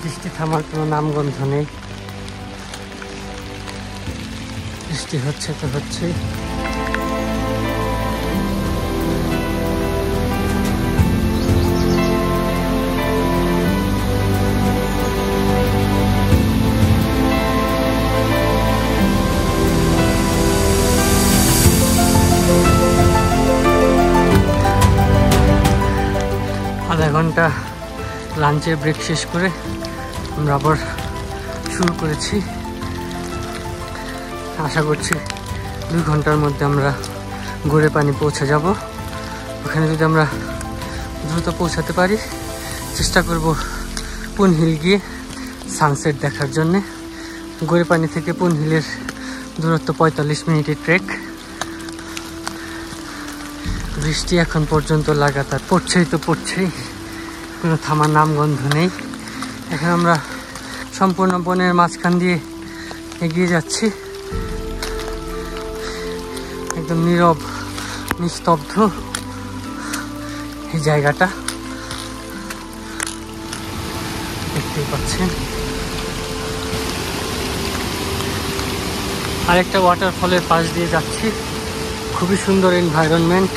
বৃষ্টি থামার কোনো নামগন্ধ নেই। বৃষ্টি হচ্ছে তো হচ্ছেই। আধা ঘন্টা লাঞ্চের ব্রেক শেষ করে আমরা আবার শুরু করেছি। আশা করছি 2 ঘন্টার মধ্যে আমরা গোড়ে পানি পৌঁছে যাব। ওখানে যদি আমরা দ্রুত পৌঁছাতে পারি, চেষ্টা করব পুন হিল গিয়ে সানসেট দেখার জন্যে। গোড়ে পানি থেকে পুন হিলের দূরত্ব 45 মিনিটের ট্রেক। বৃষ্টি এখন পর্যন্ত লাগাতার পড়ছেই তো পড়ছেই, কোনো থামার নামগন্ধ নেই। এখন আমরা সম্পূর্ণ বনের মাঝখান দিয়ে এগিয়ে যাচ্ছি। একদম নীরব নিস্তব্ধ এই জায়গাটা, দেখতেই পাচ্ছেন। আরেকটা ওয়াটারফলের পাশ দিয়ে যাচ্ছি। খুবই সুন্দর এনভায়রনমেন্ট।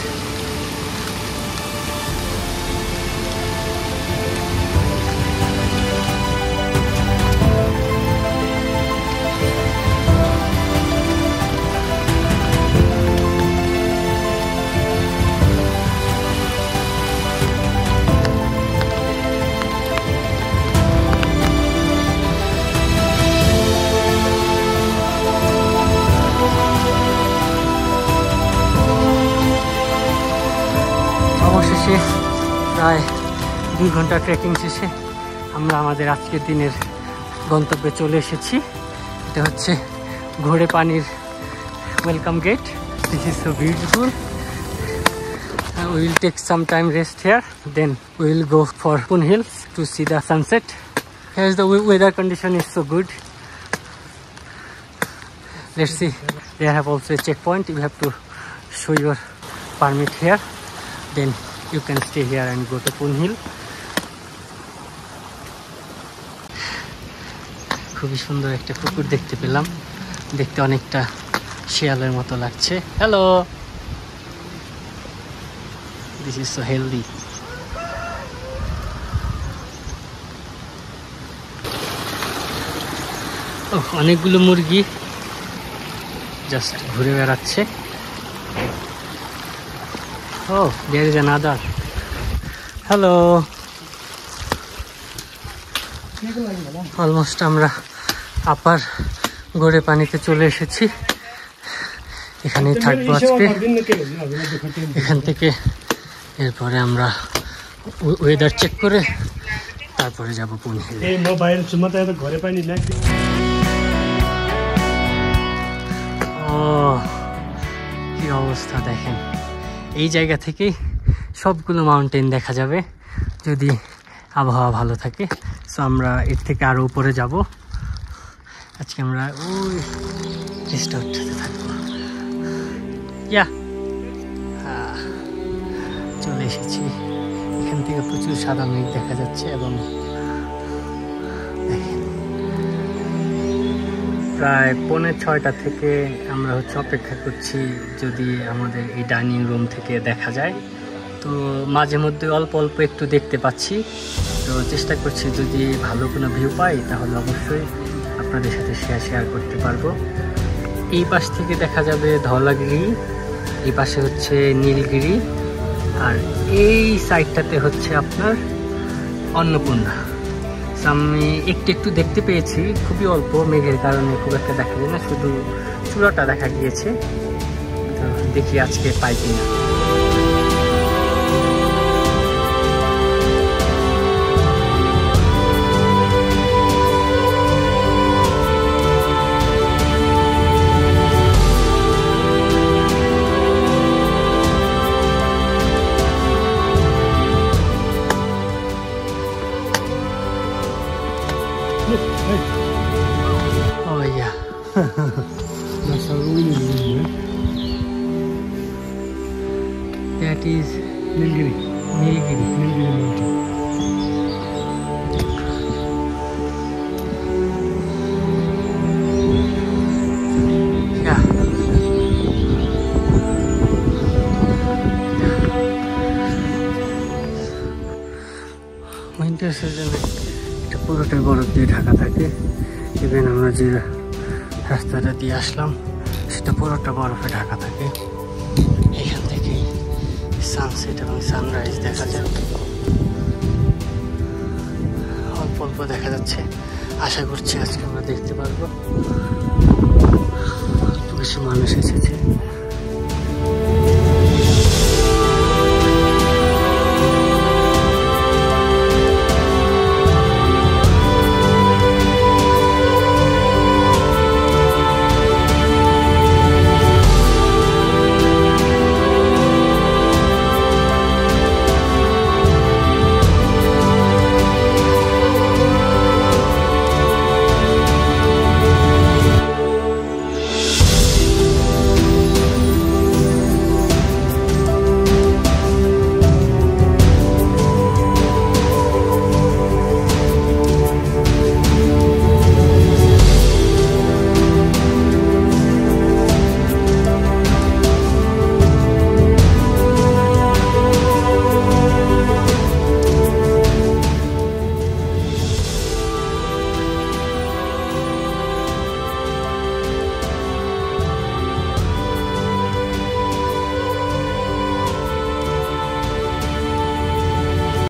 অবশেষে প্রায় 2 ঘন্টা ট্রেকিং শেষে আমরা আমাদের আজকের দিনের গন্তব্যে চলে এসেছি। এটা হচ্ছে ঘোড়ে পানির welcome gate. This is so beautiful. We will take some time rest here, then we will go for Pun Hills to see the sunset. Here's the weather condition is so good. Let's see. They have also a checkpoint. You have to show your permit here, then you can stay here and go to Pun Hill. খুবই সুন্দর একটা পুকুর দেখতে পেলাম। দেখতে অনেকটা শিয়ালের মতো লাগছে। Hello, this is so healthy. অনেকগুলো মুরগি জাস্ট ঘুরে বেড়াচ্ছে। Oh, there is another. Hello. Almost আমরা আপার গোড়ে পানিতে চলে এসেছি। এখানেই থাকবো আজকে। এখান থেকে এরপরে আমরা ওয়েদার চেক করে তারপরে যাব পুন হিলে। ও, কি অবস্থা দেখেন। এই জায়গা থেকেই সবগুলো মাউন্টেন দেখা যাবে যদি আবহাওয়া ভালো থাকে। সো আমরা এর থেকে আরও উপরে যাব। আজকে আমরা ওই রিসর্টটাতে থাকবো। চলে এসেছি। এখান থেকে প্রচুর সাদা মেঘ দেখা যাচ্ছে এবং দেখেন প্রায় 5:45 থেকে আমরা অপেক্ষা করছি যদি আমাদের এই ডাইনিং রুম থেকে দেখা যায়। তো মাঝে মধ্যে অল্প অল্প একটু দেখতে পাচ্ছি। তো চেষ্টা করছি যদি ভালো কোনো ভিউ পাই তাহলে অবশ্যই আপনাদের সাথে শেয়ার করতে পারবো। এই পাশ থেকে দেখা যাবে ধওলাগিরি, এই পাশে হচ্ছে নীলগিরি, আর এই সাইডটাতে হচ্ছে আপনার অন্নপূর্ণা। আমি একটু দেখতে পেয়েছি, খুবই অল্প, মেঘের কারণে খুব একটা দেখা যায় না, শুধু চূড়াটা দেখা গিয়েছে। তো দেখি আজকে পাই কিনা। Oh yeah. That's how we live, man. That is Nilgiri. Nilgiri. Nilgiri mountain. Winter সিজনে এটা পুরোটাই বরফ দিয়ে ঢাকা থাকে। ইভেন আমরা যে রাস্তাটা দিয়ে আসলাম সেটা পুরোটা বরফে ঢাকা থাকে। এখান থেকে সানসেট এবং সানরাইজ দেখা যায়, অল্প অল্প দেখা যাচ্ছে। আশা করছি আজকে আমরা দেখতে পারবো। বেশি মানুষ এসেছে।